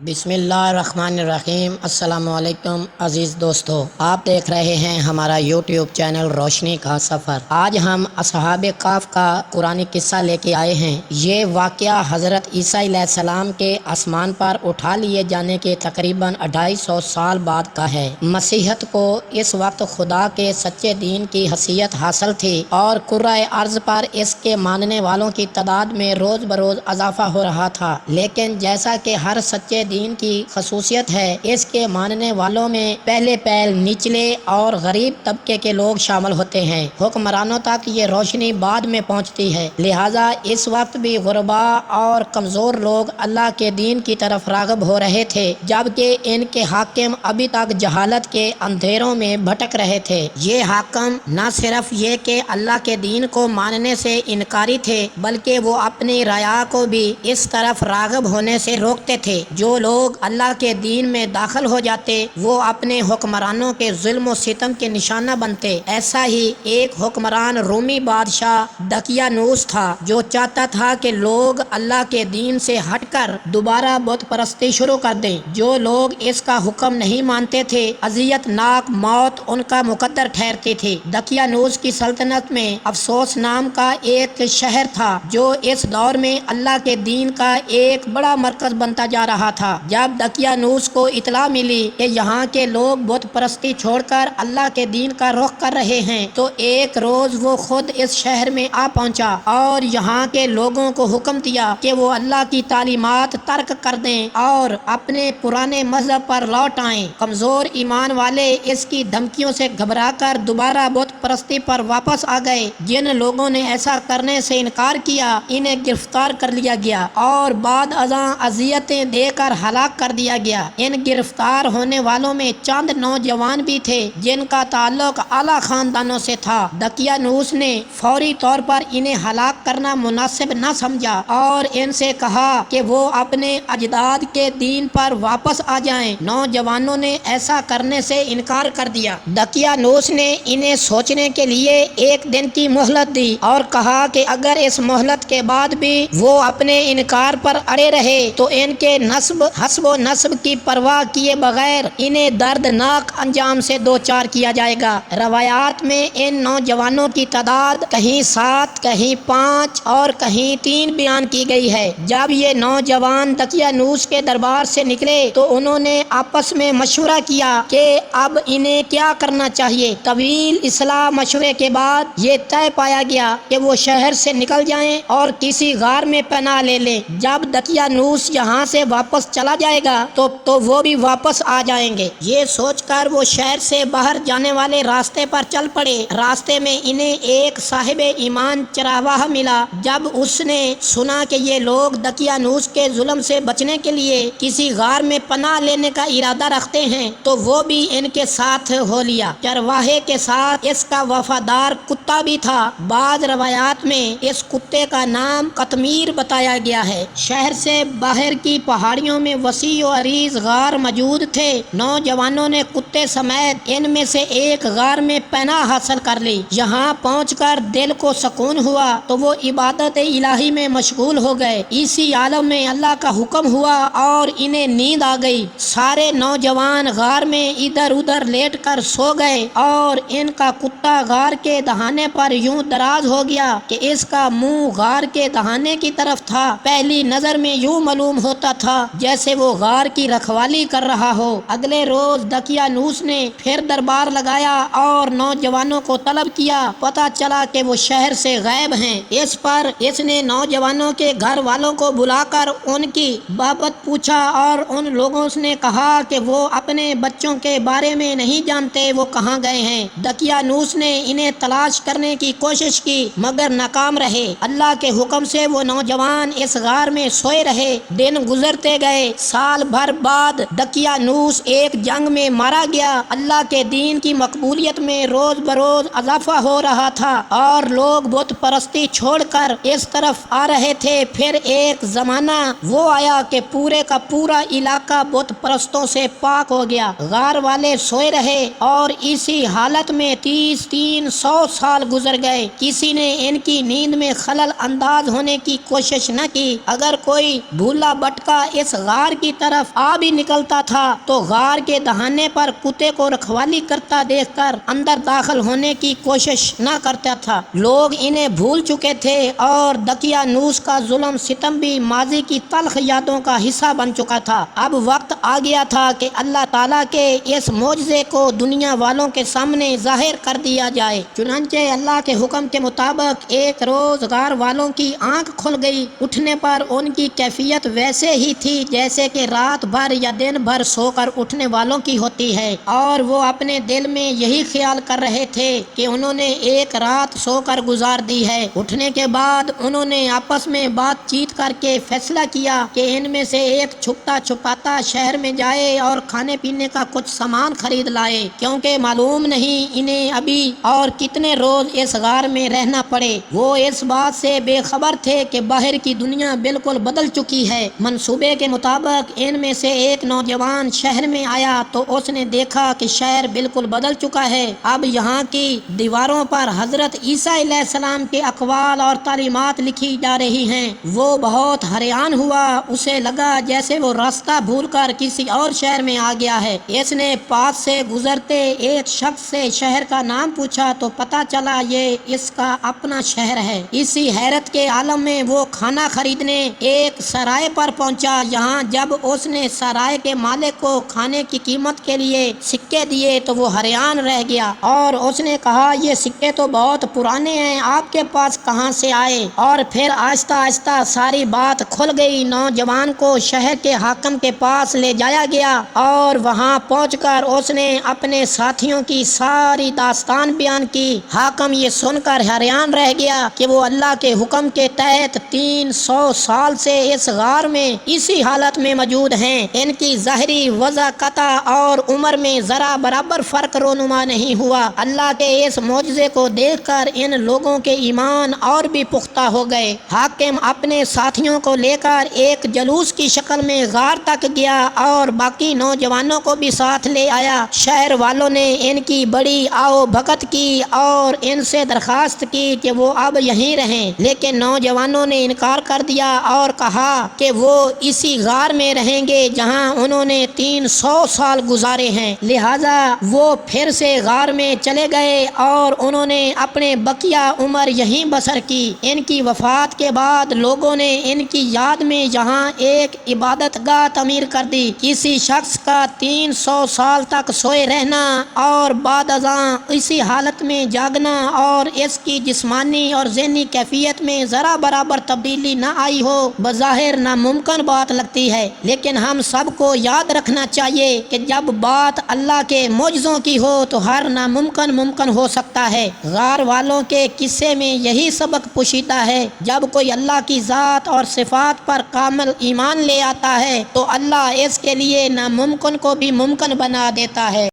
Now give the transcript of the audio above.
बिस्मिल्लाहिर्रहमानिर्रहीम। अस्सलाम वालेकुम अज़ीज़ दोस्तों, आप देख रहे हैं हमारा यूट्यूब चैनल रोशनी का सफ़र। आज हम असहाब काफ का कुरानी किस्सा लेके आए हैं। ये वाक़या हज़रत ईसा अलैहिस्सलाम के आसमान पर उठा लिए जाने के तकरीबन 250 साल बाद का है। मसीहत को इस वक्त खुदा के सच्चे दीन की हैसियत हासिल थी और कुर्राए अर्ज़ पर इसके मानने वालों की तादाद में रोज़ बरोज़ इजाफा हो रहा था। लेकिन जैसा कि हर सच्चे दीन की खसूसियत है, इसके मानने वालों में पहले पहल निचले और गरीब तबके के लोग शामिल होते हैं। हुक्मरानों तक ये रोशनी बाद में पहुंचती है, लिहाजा इस वक्त भी गुरबा और कमज़ोर लोग अल्लाह के दीन की तरफ राग़िब हो रहे थे, जबकि इनके हाकिम अभी तक जहालत के अंधेरों में भटक रहे थे। ये हाकिम न सिर्फ ये कि अल्लाह के दीन को मानने से इनकारी थे, बल्कि वो अपनी राया को भी इस तरफ राग़िब होने से रोकते थे। जो लोग अल्लाह के दीन में दाखिल हो जाते, वो अपने हुक्मरानों के जुल्म और सितम के निशाना बनते। ऐसा ही एक हुक्मरान रूमी बादशाह दकियानूस था, जो चाहता था कि लोग अल्लाह के दीन से हटकर दोबारा बुत परस्ती शुरू कर दें। जो लोग इसका हुक्म नहीं मानते थे, अजियतनाक मौत उनका मुकद्दर ठहरती थी। दकियानूस की सल्तनत में अफसोस नाम का एक शहर था, जो इस दौर में अल्लाह के दीन का एक बड़ा मरकज बनता जा रहा था। जब दकियानूस को इतला मिली कि यहाँ के लोग बुत परस्ती छोड़कर अल्लाह के दीन का रुख कर रहे हैं, तो एक रोज वो खुद इस शहर में आ पहुँचा और यहाँ के लोगों को हुक्म दिया कि वो अल्लाह की तालीमात तर्क कर दें और अपने पुराने मजहब पर लौट आएं। कमजोर ईमान वाले इसकी धमकियों से घबराकर दोबारा बुत परस्ती पर वापस आ गए। जिन लोगों ने ऐसा करने से इनकार किया, इन्हें गिरफ्तार कर लिया गया और बाद अज़ां अजियतें देकर हलाक कर दिया गया। इन गिरफ्तार होने वालों में चंद नौजवान भी थे, जिनका ताल्लुक आला खानदानों से था। दकियानूस ने फौरी तौर पर इन्हें हलाक करना मुनासिब न समझा और इनसे कहा कि वो अपने अजदाद के दीन पर वापस आ जाएं। नौजवानों ने ऐसा करने से इनकार कर दिया। दकियानूस ने इन्हें सोचने के लिए एक दिन की मोहलत दी और कहा कि अगर इस मोहलत के बाद भी वो अपने इनकार पर अड़े रहे तो इनके नस्ब हस्ब व नस्ब की परवाह किए बगैर इन्हें दर्दनाक अंजाम से दो चार किया जाएगा। रवायात में इन नौजवानों की तादाद कहीं 7, कहीं 5 और कहीं 3 बयान की गई है। जब ये नौजवान दकियानूस के दरबार से निकले तो उन्होंने आपस में मशवरा किया कि अब इन्हें क्या करना चाहिए। तवील इस्लाह मशवरे के बाद ये तय पाया गया कि वो शहर से निकल जाएं और किसी गार में पनाह ले लें। जब दकियानूस यहाँ से वापस चला जाएगा तो वो भी वापस आ जाएंगे। ये सोचकर वो शहर से बाहर जाने वाले रास्ते पर चल पड़े। रास्ते में इन्हें एक साहिब ईमान चरावाह मिला। जब उसने सुना कि ये लोग दकियानूस के जुल्म से बचने के लिए किसी गार में पनाह लेने का इरादा रखते हैं, तो वो भी इनके साथ हो लिया। चरवाहे के साथ इसका वफादार कुत्ता भी था। बाद रवायात में इस कुत्ते का नाम कतमीर बताया गया है। शहर से बाहर की पहाड़ियों में वसी और अरीज गार मौजूद थे। नौजवानों ने कुत्ते समेत इनमें से एक गार में पनाह हासिल कर ली। यहाँ पहुंचकर दिल को सुकून हुआ तो वो इबादत इलाही में मशगूल हो गए। इसी आलम में अल्लाह का हुक्म हुआ और इन्हें नींद आ गई। सारे नौजवान गार में इधर उधर लेट कर सो गए और इनका कुत्ता गार के दहाने पर यूं दराज हो गया कि इसका मुंह गार के दहाने की तरफ था। पहली नजर में यूं मालूम होता था जैसे वो गार की रखवाली कर रहा हो। अगले रोज दकियानूस ने फिर दरबार लगाया और नौजवानों को तलब किया। पता चला कि वो शहर से गायब हैं। इस पर इसने नौजवानों के घर वालों को बुलाकर उनकी बाबत पूछा और उन लोगों ने कहा कि वो अपने बच्चों के बारे में नहीं जानते वो कहाँ गए हैं। दकियानूस ने इन्हें तलाश करने की कोशिश की मगर नाकाम रहे। अल्लाह के हुक्म से वो नौजवान इस गार में सोए रहे। दिन गुजरते गए। साल भर बाद दकियानूस एक जंग में मारा गया। अल्लाह के दीन की मकबूलियत में रोज बरोज इजाफा हो रहा था और लोग बुत परस्ती छोड़कर इस तरफ आ रहे थे। फिर एक जमाना वो आया कि पूरे का पूरा इलाका बुत परस्तों से पाक हो गया। गार वाले सोए रहे और इसी हालत में 300 साल गुजर गए। किसी ने इनकी नींद में खलल अंदाज होने की कोशिश न की। अगर कोई भूला भटका इस غار کی طرف آ بھی نکلتا تھا تو غار کے دہانے پر کتے کو رکھوالی کرتا دیکھ کر اندر داخل ہونے کی کوشش نہ کرتا تھا۔ لوگ انہیں بھول چکے تھے اور دقیانوس کا ظلم ستم بھی ماضی کی تلخ یادوں کا حصہ بن چکا تھا۔ اب وقت آ گیا تھا کہ اللہ تعالیٰ کے اس معجزے کو دنیا والوں کے سامنے ظاہر کر دیا جائے۔ چنانچہ اللہ کے حکم کے مطابق ایک روز غار والوں کی آنکھ کھل گئی۔ اٹھنے پر ان کی کیفیت ویسے ہی تھی جیسے کہ رات بھر یا دن بھر سو کر اٹھنے والوں کی ہوتی ہے، اور وہ اپنے دل میں یہی خیال کر رہے تھے کہ انہوں نے ایک رات سو کر گزار دی ہے۔ اٹھنے کے بعد انہوں نے آپس میں بات چیت کر کے فیصلہ کیا کہ ان میں سے ایک چھپتا چھپاتا شہر میں جائے اور کھانے پینے کا کچھ سامان خرید لائے، کیونکہ معلوم نہیں انہیں ابھی اور کتنے روز اس غار میں رہنا پڑے۔ وہ اس بات سے بے خبر تھے کہ باہر کی دنیا بالکل بدل چکی ہے۔ منصوبے کے مطابق ان میں سے ایک نوجوان شہر میں آیا تو اس نے دیکھا کہ شہر بالکل بدل چکا ہے۔ اب یہاں کی دیواروں پر حضرت عیسیٰ علیہ السلام کے اقوال اور تعلیمات لکھی جا رہی ہیں۔ وہ بہت حیران ہوا، اسے لگا جیسے وہ راستہ بھول کر کسی اور شہر میں آ گیا ہے۔ اس نے پاس سے گزرتے ایک شخص سے شہر کا نام پوچھا تو پتا چلا یہ اس کا اپنا شہر ہے۔ اسی حیرت کے عالم میں وہ کھانا خریدنے ایک سرائے پر پہنچا۔ یہاں جب اس نے سرائے کے مالک کو کھانے کی قیمت کے لیے سکے دیے تو وہ حیران رہ گیا اور اس نے کہا یہ سکے تو بہت پرانے ہیں، آپ کے پاس کہاں سے آئے؟ اور پھر آہستہ آہستہ ساری بات کھل گئی۔ نوجوان کو شہر کے حاکم کے پاس لے جایا گیا اور وہاں پہنچ کر اس نے اپنے ساتھیوں کی ساری داستان بیان کی۔ حاکم یہ سن کر حیران رہ گیا کہ وہ اللہ کے حکم کے تحت 300 سال سے اس غار میں اسی حالت میں موجود ہیں۔ ان کی ظاہری وضاحت اور عمر میں ذرا برابر فرق رونما نہیں ہوا۔ اللہ کے اس معجزے کو دیکھ کر ان لوگوں کے ایمان اور بھی پختہ ہو گئے۔ حاکم اپنے ساتھیوں کو لے کر ایک جلوس کی شکل میں غار تک گیا اور باقی نوجوانوں کو بھی ساتھ لے آیا۔ شہر والوں نے ان کی بڑی آؤ بھگت کی اور ان سے درخواست کی کہ وہ اب یہیں رہیں، لیکن نوجوانوں نے انکار کر دیا اور کہا کہ وہ اسی غار میں رہیں گے جہاں انہوں نے 300 سال گزارے ہیں۔ لہٰذا وہ پھر سے غار میں چلے گئے اور انہوں نے اپنے بقیہ عمر یہیں بسر کی۔ ان کی وفات کے بعد لوگوں نے ان کی یاد میں یہاں ایک عبادت گاہ تعمیر کر دی۔ کسی شخص کا 300 سال تک سوئے رہنا اور بعد ازاں اسی حالت میں جاگنا اور اس کی جسمانی اور ذہنی کیفیت میں ذرا برابر تبدیلی نہ آئی ہو، بظاہر ناممکن بات لگتی ہے، لیکن ہم سب کو یاد رکھنا چاہیے کہ جب بات اللہ کے معجزوں کی ہو تو ہر ناممکن ممکن ہو سکتا ہے۔ غار والوں کے قصے میں یہی سبق پوشیدہ ہے۔ جب کوئی اللہ کی ذات اور صفات پر کامل ایمان لے آتا ہے تو اللہ اس کے لیے ناممکن کو بھی ممکن بنا دیتا ہے۔